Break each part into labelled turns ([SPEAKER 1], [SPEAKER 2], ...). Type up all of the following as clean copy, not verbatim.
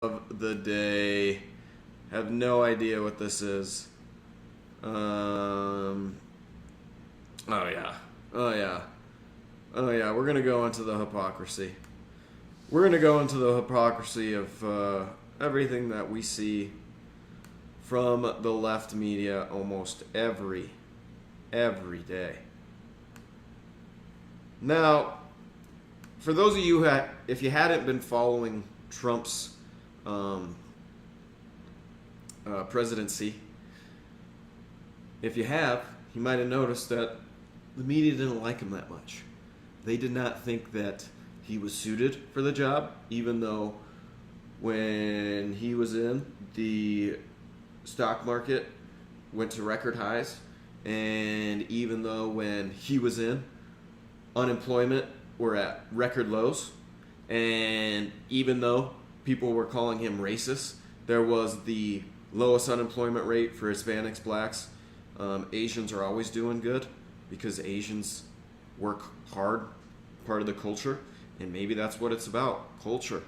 [SPEAKER 1] of the day. Have no idea what this is. Oh yeah. We're gonna go into the hypocrisy. We're gonna go into the hypocrisy of everything that we see from the left media almost every day. Now, for those of you who, if you hadn't been following Trump's presidency, if you have, you might have noticed that the media didn't like him that much. They did not think that he was suited for the job, even though when he was in, the stock market went to record highs, and even though when he was in, unemployment were at record lows, and even though people were calling him racist, there was the lowest unemployment rate for Hispanics, blacks. Asians are always doing good because Asians work hard, part of the culture, and maybe that's what it's about, culture.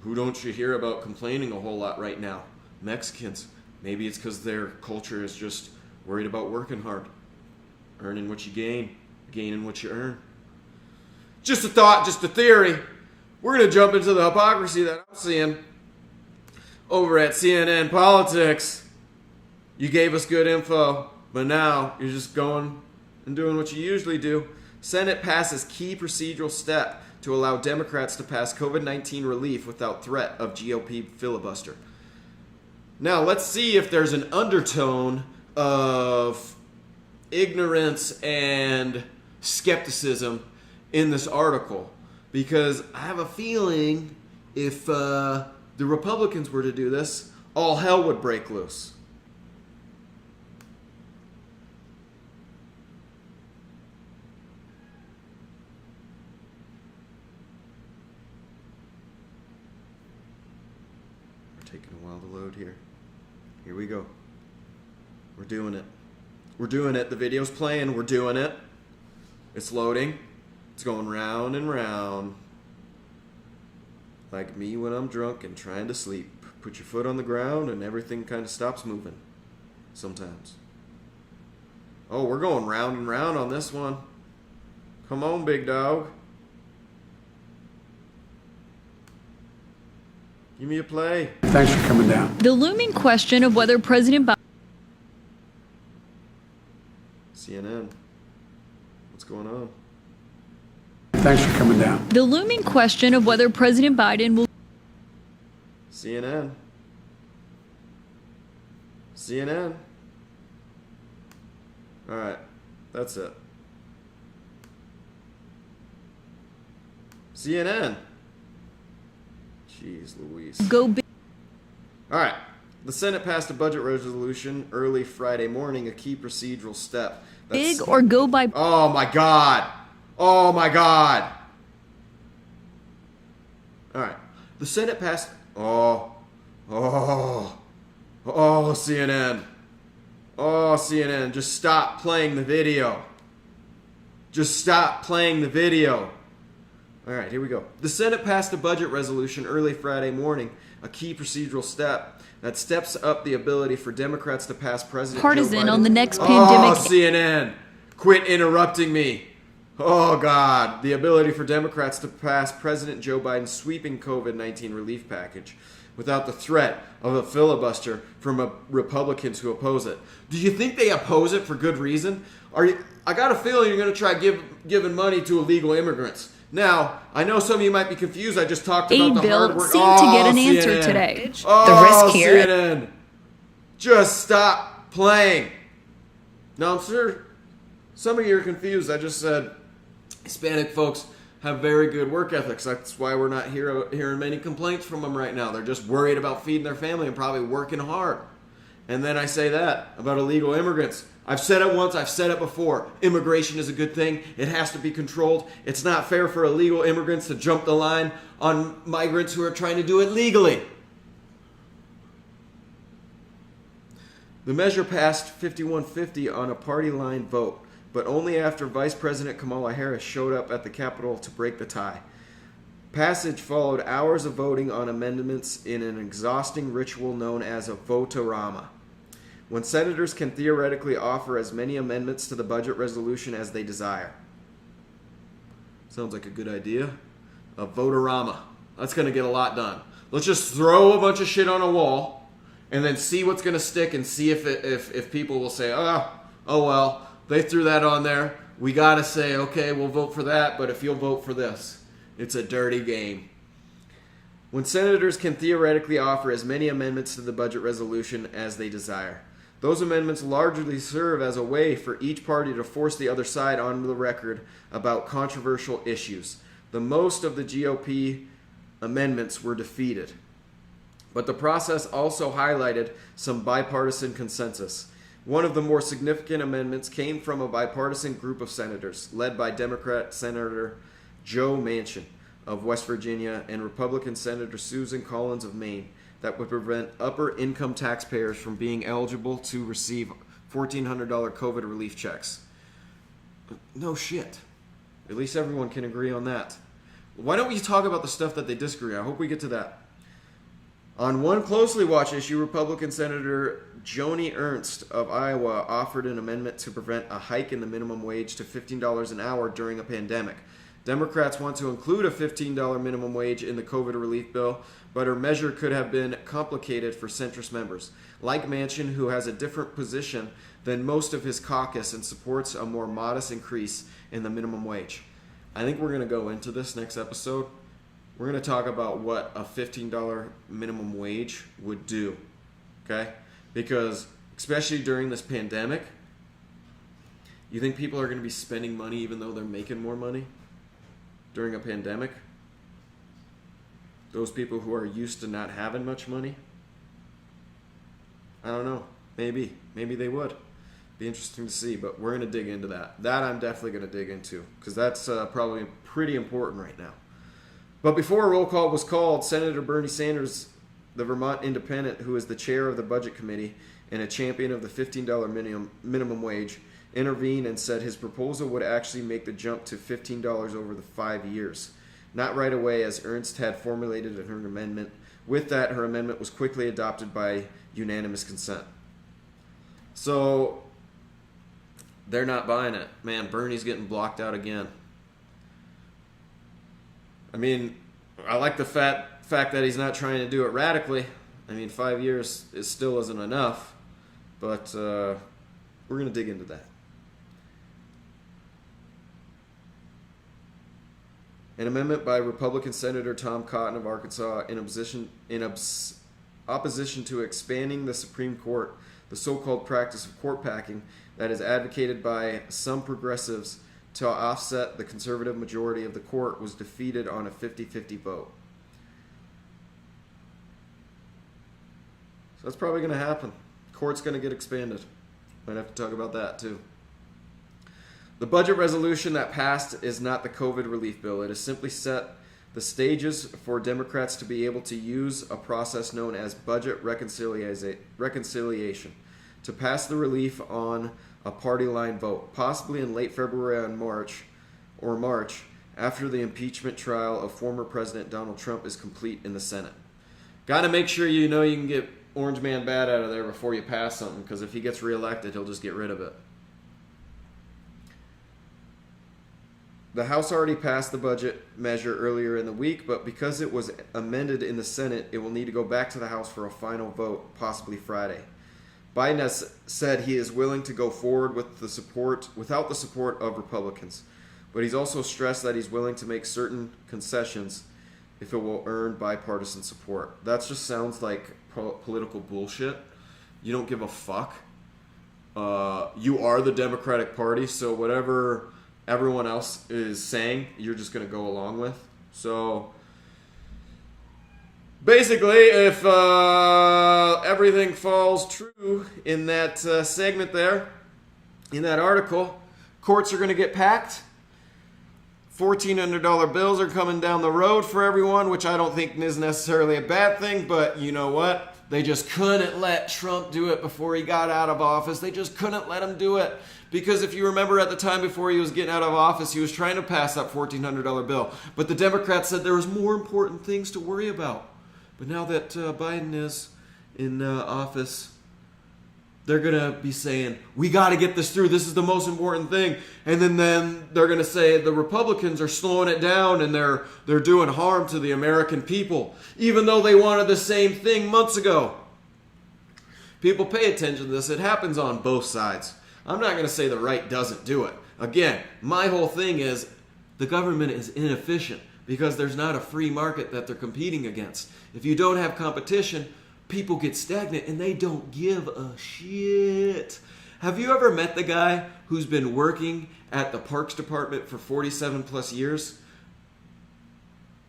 [SPEAKER 1] Who don't you hear about complaining a whole lot right now? Mexicans. Maybe it's because their culture is just worried about working hard, earning what you gain, gaining what you earn. Just a thought, just a theory. We're going to jump into the hypocrisy that I'm seeing over at CNN Politics. You gave us good info, but now you're just going and doing what you usually do. Senate passes key procedural step to allow Democrats to pass COVID-19 relief without threat of GOP filibuster. Now, let's see if there's an undertone of ignorance and skepticism in this article, because I have a feeling if the Republicans were to do this, all hell would break loose. Taking a while to load here. Here we go. We're doing it. We're doing it. The video's playing. We're doing it. It's loading. It's going round and round. Like me when I'm drunk and trying to sleep. Put your foot on the ground and everything kind of stops moving. Sometimes. Oh, we're going round and round on this one. Come on, big dog. Give me a play.
[SPEAKER 2] Thanks for coming down.
[SPEAKER 3] The looming question of whether President Biden...
[SPEAKER 1] CNN. What's going on?
[SPEAKER 2] Thanks for coming down.
[SPEAKER 3] The looming question of whether President Biden will...
[SPEAKER 1] CNN. CNN. All right. That's it. CNN. Jeez Louise.
[SPEAKER 3] Go big.
[SPEAKER 1] All right. The Senate passed a budget resolution early Friday morning, a key procedural step.
[SPEAKER 3] Big or go by...
[SPEAKER 1] Oh, my God. Oh, my God. All right. The Senate passed... CNN. Oh, CNN. Just stop playing the video. Just stop playing the video. All right, here we go. The Senate passed a budget resolution early Friday morning, a key procedural step that steps up the ability for Democrats to pass President Joe
[SPEAKER 3] partisan
[SPEAKER 1] Biden.
[SPEAKER 3] on the next pandemic...
[SPEAKER 1] Oh, CNN. Quit interrupting me. Oh, God. The ability for Democrats to pass President Joe Biden's sweeping COVID-19 relief package without the threat of a filibuster from Republicans who oppose it. Do you think they oppose it for good reason? I got a feeling you're going to try giving money to illegal immigrants. Now, I know some of you might be confused. I just talked about the hard work.
[SPEAKER 3] Seemed to get an
[SPEAKER 1] CNN.
[SPEAKER 3] answer today.
[SPEAKER 1] The risk here. CNN. Just stop playing. Now, I'm sure some of you are confused. I just said Hispanic folks have very good work ethics. That's why we're not hearing many complaints from them right now. They're just worried about feeding their family and probably working hard. And then I say that about illegal immigrants. I've said it once, I've said it before. Immigration is a good thing. It has to be controlled. It's not fair for illegal immigrants to jump the line on migrants who are trying to do it legally. The measure passed 51-50 on a party line vote, but only after Vice President Kamala Harris showed up at the Capitol to break the tie. Passage followed hours of voting on amendments in an exhausting ritual known as a vote-a-roma, when senators can theoretically offer as many amendments to the budget resolution as they desire. Sounds like a good idea. A vote-a-roma. That's going to get a lot done. Let's just throw a bunch of shit on a wall and then see what's going to stick and see if people will say, oh well, they threw that on there. We got to say, okay, we'll vote for that, but if you'll vote for this. It's a dirty game. When senators can theoretically offer as many amendments to the budget resolution as they desire, those amendments largely serve as a way for each party to force the other side onto the record about controversial issues. The most of the GOP amendments were defeated. But the process also highlighted some bipartisan consensus. One of the more significant amendments came from a bipartisan group of senators, led by Democrat Senator Joe Manchin of West Virginia and Republican Senator Susan Collins of Maine, that would prevent upper-income taxpayers from being eligible to receive $1,400 COVID relief checks. No shit. At least everyone can agree on that. Why don't we talk about the stuff that they disagree on? I hope we get to that. On one closely watched issue, Republican Senator Joni Ernst of Iowa offered an amendment to prevent a hike in the minimum wage to $15 an hour during a pandemic. Democrats want to include a $15 minimum wage in the COVID relief bill, but her measure could have been complicated for centrist members, like Manchin, who has a different position than most of his caucus and supports a more modest increase in the minimum wage. I think we're going to go into this next episode. We're going to talk about what a $15 minimum wage would do, okay? Because especially during this pandemic, you think people are going to be spending money even though they're making more money? During a pandemic, those people who are used to not having much money, I don't know, maybe they would. Be interesting to see, but we're going to dig into that. That I'm definitely going to dig into, because that's probably pretty important right now. But before a roll call was called, Senator Bernie Sanders, the Vermont Independent, who is the chair of the Budget Committee and a champion of the $15 minimum wage, intervened and said his proposal would actually make the jump to $15 over the 5 years. Not right away, as Ernst had formulated in her amendment. With that, her amendment was quickly adopted by unanimous consent. So, they're not buying it. Man, Bernie's getting blocked out again. I mean, I like the fact that he's not trying to do it radically. I mean, 5 years still isn't enough, but we're going to dig into that. An amendment by Republican Senator Tom Cotton of Arkansas in opposition to expanding the Supreme Court, the so-called practice of court packing that is advocated by some progressives to offset the conservative majority of the court, was defeated on a 50-50 vote. So that's probably going to happen. Court's going to get expanded. Might have to talk about that too. The budget resolution that passed is not the COVID relief bill. It has simply set the stages for Democrats to be able to use a process known as budget reconciliation to pass the relief on a party line vote, possibly in late February or March, after the impeachment trial of former President Donald Trump is complete in the Senate. Got to make sure you know you can get Orange Man Bad out of there before you pass something, because if he gets reelected, he'll just get rid of it. The House already passed the budget measure earlier in the week, but because it was amended in the Senate, it will need to go back to the House for a final vote, possibly Friday. Biden has said he is willing to go forward without the support of Republicans, but he's also stressed that he's willing to make certain concessions if it will earn bipartisan support. That just sounds like political bullshit. You don't give a fuck. You are the Democratic Party, so whatever everyone else is saying, you're just going to go along with. So basically, if everything falls true in that segment there, in that article, courts are going to get packed. $1,400 bills are coming down the road for everyone, which I don't think is necessarily a bad thing, but you know what? they just couldn't let Trump do it before he got out of office. They just couldn't let him do it. Because if you remember at the time before he was getting out of office, he was trying to pass that $1,400 bill. But the Democrats said there was more important things to worry about. But now that Biden is in office, they're going to be saying, we got to get this through. This is the most important thing. And then they're going to say the Republicans are slowing it down and they're doing harm to the American people, even though they wanted the same thing months ago. People pay attention to this. It happens on both sides. I'm not going to say the right doesn't do it. Again, my whole thing is the government is inefficient because there's not a free market that they're competing against. If you don't have competition, people get stagnant and they don't give a shit. Have you ever met the guy who's been working at the Parks Department for 47 plus years?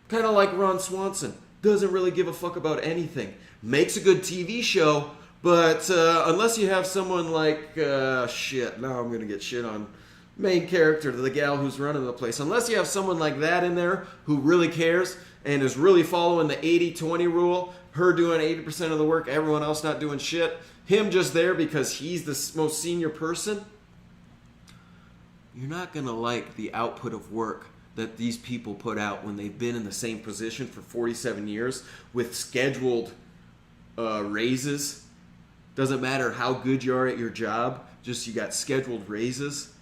[SPEAKER 1] Kind of like Ron Swanson. Doesn't really give a fuck about anything. Makes a good TV show, but unless you have someone like, now I'm going to get shit on main character, the gal who's running the place. Unless you have someone like that in there who really cares and is really following the 80-20 rule, her doing 80% of the work, everyone else not doing shit, him just there because he's the most senior person, you're not going to like the output of work that these people put out when they've been in the same position for 47 years with scheduled raises. Doesn't matter how good you are at your job, just you got scheduled raises.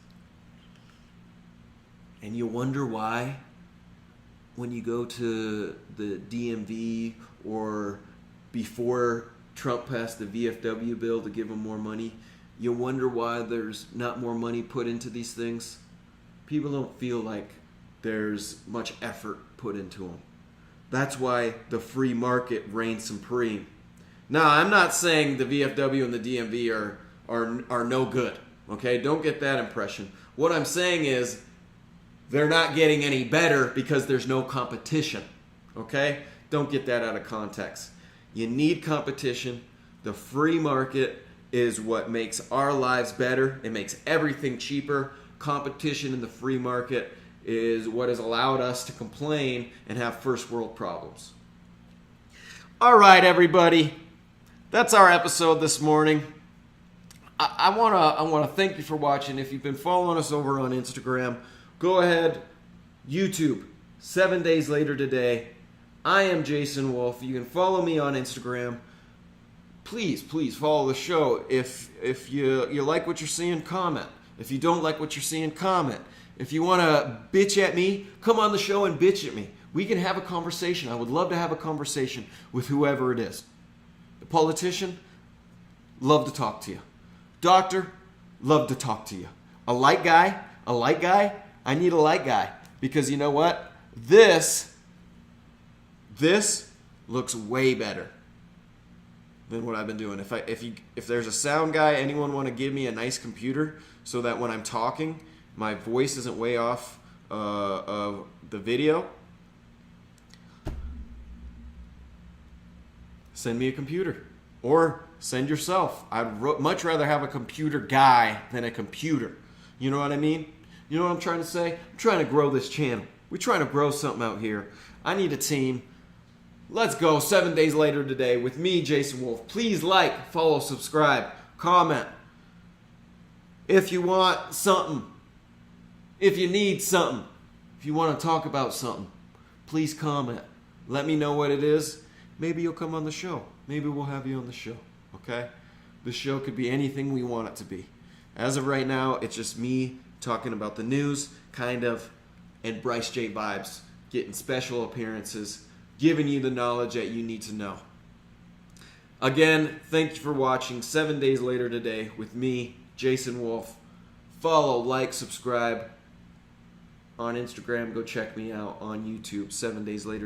[SPEAKER 1] And you wonder why when you go to the DMV or before Trump passed the VFW bill to give them more money, you wonder why there's not more money put into these things. People don't feel like there's much effort put into them. That's why the free market reigns supreme. Now, I'm not saying the VFW and the DMV are no good. Okay, don't get that impression. What I'm saying is they're not getting any better because there's no competition. Okay, don't get that out of context. You need competition. The free market is what makes our lives better. It makes everything cheaper. Competition in the free market is what has allowed us to complain and have first world problems. All right, everybody. That's our episode this morning. I wanna thank you for watching. If you've been following us over on Instagram, go ahead, YouTube, 7 days later today. I am Jason Wolf. You can follow me on Instagram. Please follow the show. If you like what you're seeing, comment. If you don't like what you're seeing, comment. If you want to bitch at me, come on the show and bitch at me. We can have a conversation. I would love to have a conversation with whoever it is. The politician, love to talk to you. Doctor, love to talk to you. A light guy, I need a light guy. Because you know what? This looks way better than what I've been doing. If there's a sound guy, anyone want to give me a nice computer so that when I'm talking, my voice isn't way off of the video, send me a computer. Or send yourself. I'd much rather have a computer guy than a computer. You know what I mean? You know what I'm trying to say? I'm trying to grow this channel. We're trying to grow something out here. I need a team. Let's go 7 days later today with me, Jason Wolf. Please like, follow, subscribe, comment. If you want something, if you need something, if you want to talk about something, please comment. Let me know what it is. Maybe you'll come on the show. Maybe we'll have you on the show, okay? The show could be anything we want it to be. As of right now, it's just me talking about the news, kind of, and Bryce J vibes, getting special appearances, giving you the knowledge that you need to know. Again, thank you for watching 7 days later today with me, Jason Wolf. Follow, like, subscribe on Instagram. Go check me out on YouTube 7 days later.